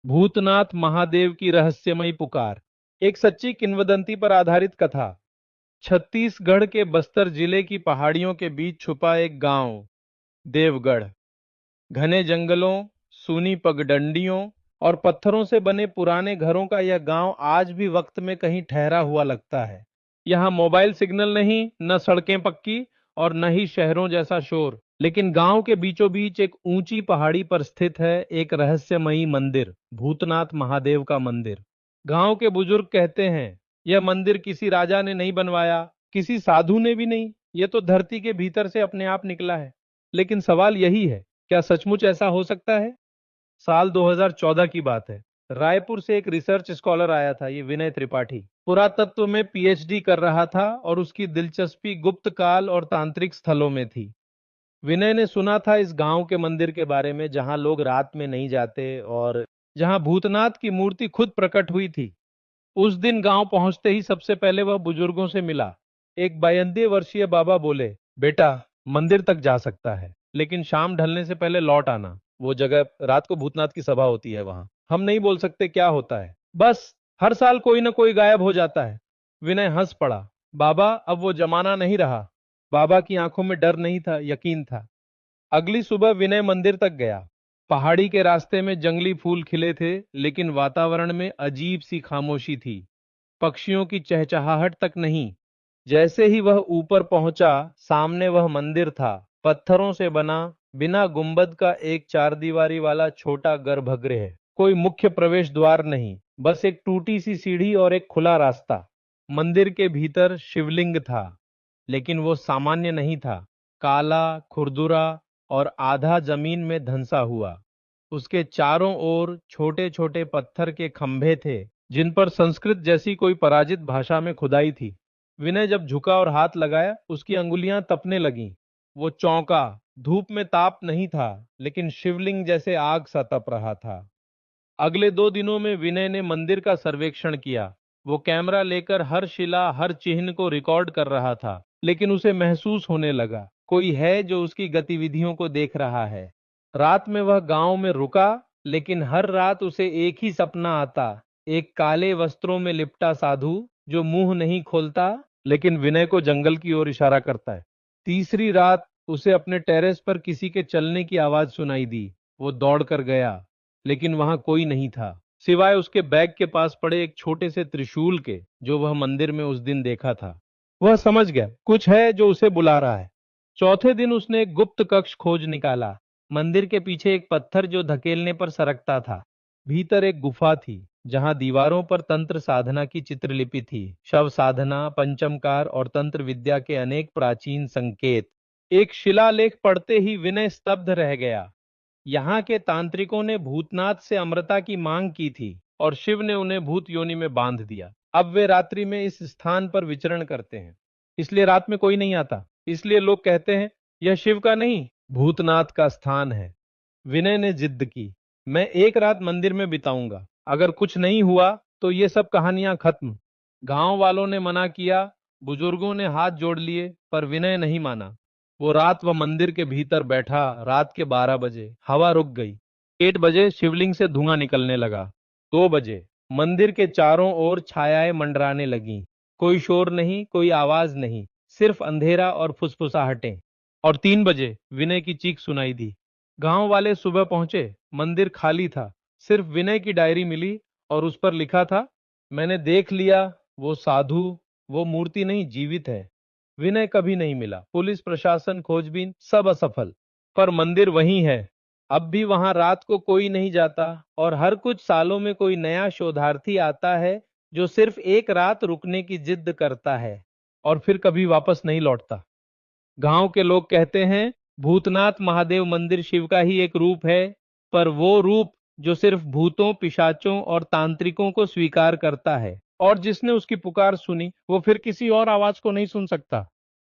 भूतनाथ महादेव की रहस्यमयी पुकार। एक सच्ची किंवदंती पर आधारित कथा। छत्तीसगढ़ के बस्तर जिले की पहाड़ियों के बीच छुपा एक गांव, देवगढ़। घने जंगलों, सूनी पगडंडियों और पत्थरों से बने पुराने घरों का यह गांव आज भी वक्त में कहीं ठहरा हुआ लगता है। यहाँ मोबाइल सिग्नल नहीं, न सड़कें पक्की और न ही शहरों जैसा शोर, लेकिन गांव के बीचों बीच एक ऊंची पहाड़ी पर स्थित है एक रहस्यमयी मंदिर, भूतनाथ महादेव का मंदिर। गांव के बुजुर्ग कहते हैं, यह मंदिर किसी राजा ने नहीं बनवाया, किसी साधु ने भी नहीं, यह तो धरती के भीतर से अपने आप निकला है। लेकिन सवाल यही है, क्या सचमुच ऐसा हो सकता है? साल 2014 की बात है। रायपुर से एक रिसर्च स्कॉलर आया था, ये विनय त्रिपाठी। पुरातत्व में पीएचडी कर रहा था और उसकी दिलचस्पी गुप्त काल और तांत्रिक स्थलों में थी। विनय ने सुना था इस गांव के मंदिर के बारे में, जहां लोग रात में नहीं जाते और जहां भूतनाथ की मूर्ति खुद प्रकट हुई थी। उस दिन गांव पहुंचते ही सबसे पहले वह बुजुर्गों से मिला। एक 92 वर्षीय बाबा बोले, बेटा, मंदिर तक जा सकता है, लेकिन शाम ढलने से पहले लौट आना। वो जगह, रात को भूतनाथ की सभा होती है वहां। हम नहीं बोल सकते क्या होता है, बस हर साल कोई ना कोई गायब हो जाता है। विनय हंस पड़ा। बाबा, अब वो जमाना नहीं रहा। बाबा की आंखों में डर नहीं था, यकीन था। अगली सुबह विनय मंदिर तक गया। पहाड़ी के रास्ते में जंगली फूल खिले थे, लेकिन वातावरण में अजीब सी खामोशी थी। पक्षियों की चहचहाहट तक नहीं। जैसे ही वह ऊपर पहुंचा, सामने वह मंदिर था, पत्थरों से बना, बिना गुंबद का एक चारदीवारी वाला छोटा गर्भगृह। कोई मुख्य प्रवेश द्वार नहीं, बस एक टूटी सी सीढ़ी और एक खुला रास्ता। मंदिर के भीतर शिवलिंग था, लेकिन वो सामान्य नहीं था। काला, खुरदुरा और आधा जमीन में धंसा हुआ। उसके चारों ओर छोटे छोटे पत्थर के खंभे थे, जिन पर संस्कृत जैसी कोई पराजित भाषा में खुदाई थी। विनय जब झुका और हाथ लगाया, उसकी अंगुलियां तपने लगीं। वो चौंका। धूप में ताप नहीं था, लेकिन शिवलिंग जैसे आग सा तप रहा था। अगले 2 दिनों में विनय ने मंदिर का सर्वेक्षण किया। वो कैमरा लेकर हर शिला, हर चिन्ह को रिकॉर्ड कर रहा था, लेकिन उसे महसूस होने लगा, कोई है जो उसकी गतिविधियों को देख रहा है। रात में वह गांव में रुका, लेकिन हर रात उसे एक ही सपना आता। एक काले वस्त्रों में लिपटा साधु, जो मुंह नहीं खोलता, लेकिन विनय को जंगल की ओर इशारा करता है। तीसरी रात उसे अपने टेरेस पर किसी के चलने की आवाज सुनाई दी। वो दौड़ कर गया, लेकिन वहां कोई नहीं था, सिवाय उसके बैग के पास पड़े एक छोटे से त्रिशूल के, जो वह मंदिर में उस दिन देखा था। वह समझ गया, कुछ है जो उसे बुला रहा है। चौथे दिन उसने एक गुप्त कक्ष खोज निकाला। मंदिर के पीछे एक पत्थर जो धकेलने पर सरकता था। भीतर एक गुफा थी, जहां दीवारों पर तंत्र साधना की चित्रलिपि थी। शव साधना, पंचमकार और तंत्र विद्या के अनेक प्राचीन संकेत। एक शिलालेख पढ़ते ही विनय स्तब्ध रह गया। यहाँ के तांत्रिकों ने भूतनाथ से अमृता की मांग की थी और शिव ने उन्हें भूत योनि में बांध दिया। अब वे रात्रि में इस स्थान पर विचरण करते हैं, इसलिए रात में कोई नहीं आता। इसलिए लोग कहते हैं, यह शिव का नहीं, भूतनाथ का स्थान है। विनय ने जिद की, मैं एक रात मंदिर में बिताऊंगा। अगर कुछ नहीं हुआ तो ये सब कहानियां खत्म। गांव वालों ने मना किया, बुजुर्गों ने हाथ जोड़ लिए, पर विनय नहीं माना। वो रात वह मंदिर के भीतर बैठा। रात के 12 बजे हवा रुक गई। 1 बजे शिवलिंग से धुआं निकलने लगा। 2 बजे मंदिर के चारों ओर छायाएं मंडराने लगीं। कोई शोर नहीं, कोई आवाज नहीं, सिर्फ अंधेरा और फुसफुसाहटें। और 3 बजे विनय की चीख सुनाई दी। गांव वाले सुबह पहुंचे। मंदिर खाली था। सिर्फ विनय की डायरी मिली और उस पर लिखा था, मैंने देख लिया, वो साधु, वो मूर्ति नहीं, जीवित है। विनय कभी नहीं मिला। पुलिस प्रशासन, खोजबीन, सब असफल। पर मंदिर वहीं है। अब भी वहां रात को कोई नहीं जाता, और हर कुछ सालों में कोई नया शोधार्थी आता है, जो सिर्फ एक रात रुकने की जिद करता है और फिर कभी वापस नहीं लौटता। गांव के लोग कहते हैं, भूतनाथ महादेव मंदिर शिव का ही एक रूप है, पर वो रूप जो सिर्फ भूतों, पिशाचों और तांत्रिकों को स्वीकार करता है। और जिसने उसकी पुकार सुनी, वो फिर किसी और आवाज को नहीं सुन सकता।